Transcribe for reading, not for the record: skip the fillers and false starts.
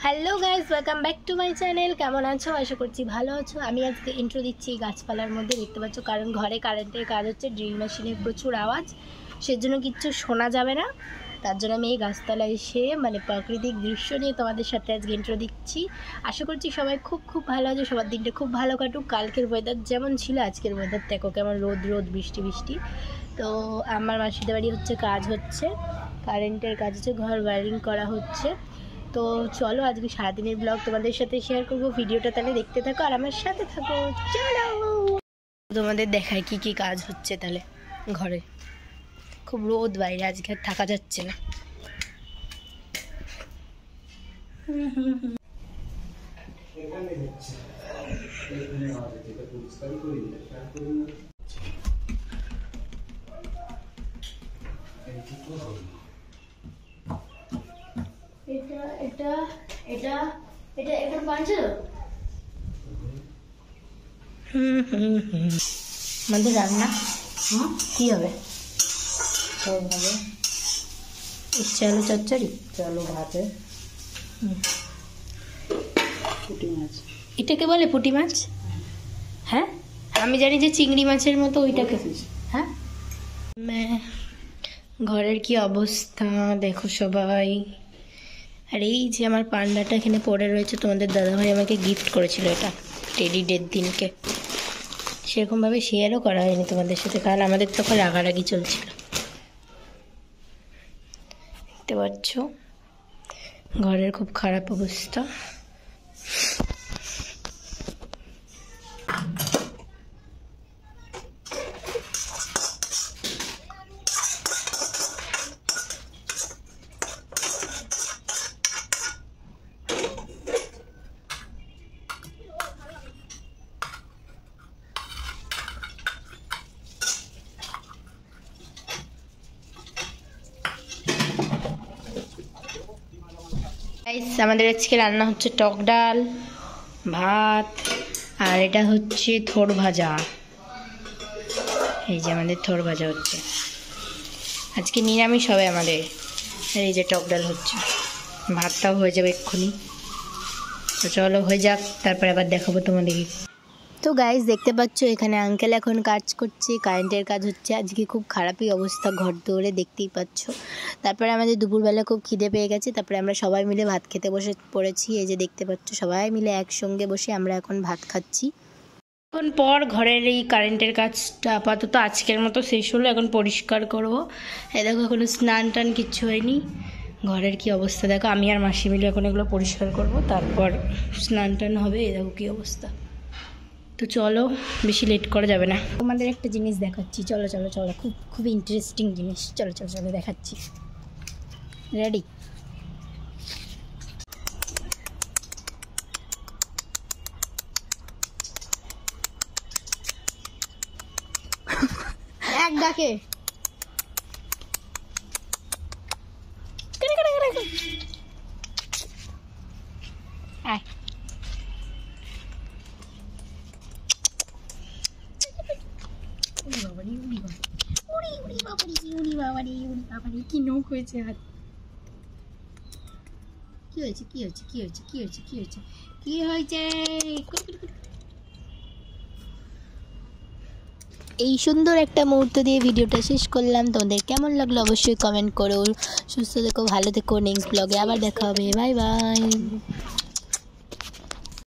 Hello guys, welcome back to my channel. কেমন আছো? আশা করছি ভালো আছো। আমি আজকে ইন্ট্রো দিচ্ছি গাছপালার মধ্যে, দেখতে পাচ্ছ, কারণ ঘরে কারেন্টের কাজ হচ্ছে, ড্রিল মেশিনের প্রচুর আওয়াজ, সেজন্য কিচ্ছু শোনা যাবে না। তার জন্য আমি এই গাছতলায় এসে প্রাকৃতিক দৃশ্য নিয়ে তোমাদের সাথে আজকে ইন্ট্রো দিচ্ছি। আশা করছি সবাই খুব খুব ভালো আছে, সবার দিনটা খুব ভালো কাটুক। কালকের ওয়েদার যেমন ছিল আজকের ওয়েদার দেখো কেমন রোদ রোদ বৃষ্টি বৃষ্টি। তো আমার মাসিদের বাড়ি হচ্ছে, কাজ হচ্ছে, কারেন্টের কাজ হচ্ছে, ঘর ওয়্যারিং করা হচ্ছে। তো চলো আজকে সারাদিনের ব্লগ তোমাদের সাথে শেয়ার করবো। ভিডিওটা তাহলে দেখতে থাকো আর আমার সাথে থাকো। চলো তোমাদের দেখায় কি কি কাজ হচ্ছে। তাহলে ঘরে খুব রোদ, বাইরে আজকে আর থাকা যাচ্ছে না। এটা এটা এটা এটা এটা পাঁচে আমাদের রান্না কি হবে? সব হবে উচ্ছে আলু চচ্চড়ি, আলু ভাতে, পুঁটি মাছ। এটাকে বলে পুঁটি মাছ? হ্যাঁ, আমি জানি যে চিংড়ি মাছের মতো ওইটাকে। হ্যাঁ, ঘরের কি অবস্থা দেখো সবাই। আর এই যে আমার পান্ডাটা এখানে পড়ে রয়েছে, তোমাদের দাদাভাই আমাকে গিফট করেছিল এটা টেডি ডের দিনকে। সেরকমভাবে শেয়ারও করা হয়নি তোমাদের সাথে, কারণ আমাদের তখন রাগারাগি চলছিল। দেখতে পাচ্ছ ঘরের খুব খারাপ অবস্থা। আমাদের আজকে রান্না হচ্ছে টক ডাল, ভাত, আর এটা হচ্ছে থোর ভাজা। এই যে আমাদের থোর ভাজা হচ্ছে আজকে, নিরামিষ হবে আমাদের। আর এই যে টক ডাল হচ্ছে, ভাতটাও হয়ে যাবে এক্ষুনি। তো চলো হয়ে যাক, তারপরে আবার দেখাবো তোমাদেরকে। তো গাইজ দেখতে পাচ্ছ এখানে আঙ্কেল এখন কাজ করছে, কারেন্টের কাজ হচ্ছে। আজকে খুব খারাপই অবস্থা ঘর দৌড়ে, দেখতেই পাচ্ছ। তারপরে আমাদের দুপুরবেলা খুব খিদে পেয়ে গেছে, তারপরে আমরা সবাই মিলে ভাত খেতে বসে পড়েছি। এই যে দেখতে পাচ্ছ সবাই মিলে একসঙ্গে বসে আমরা এখন ভাত খাচ্ছি। এখন পর ঘরের এই কারেন্টের কাজটা আপাতত আজকের মতো শেষ হলো, এখন পরিষ্কার করব। এই দেখো এখনো স্নান টান কিচ্ছু হয়নি। ঘরের কি অবস্থা দেখো, আমি আর মাসি মিলে এখন এগুলো পরিষ্কার করব, তারপর স্নান টান হবে। এই দেখো কি অবস্থা। তো চলো বেশি লেট করা যাবে না, তোমাদের একটা জিনিস দেখাচ্ছি। চলো চলো চলো, খুব খুব ইন্টারেস্টিং জিনিস। চলো চলো চলো দেখাচ্ছি। রেডি? এক ডাকে আয় কি নখ হয়েছে হাত। কি হয়েছে কি হয়েছে কি হয়েছে কি হয়েছে কি হয়েছে কি হয়েছে? এই সুন্দর একটা মুহূর্ত দিয়ে ভিডিওটা শেষ করলাম। তোমাদের কেমন লাগলো অবশ্যই কমেন্ট করো। সুস্থ থেকো, ভালো থেকো। নেক্সট ব্লগে আবার দেখা হবে। Bye bye.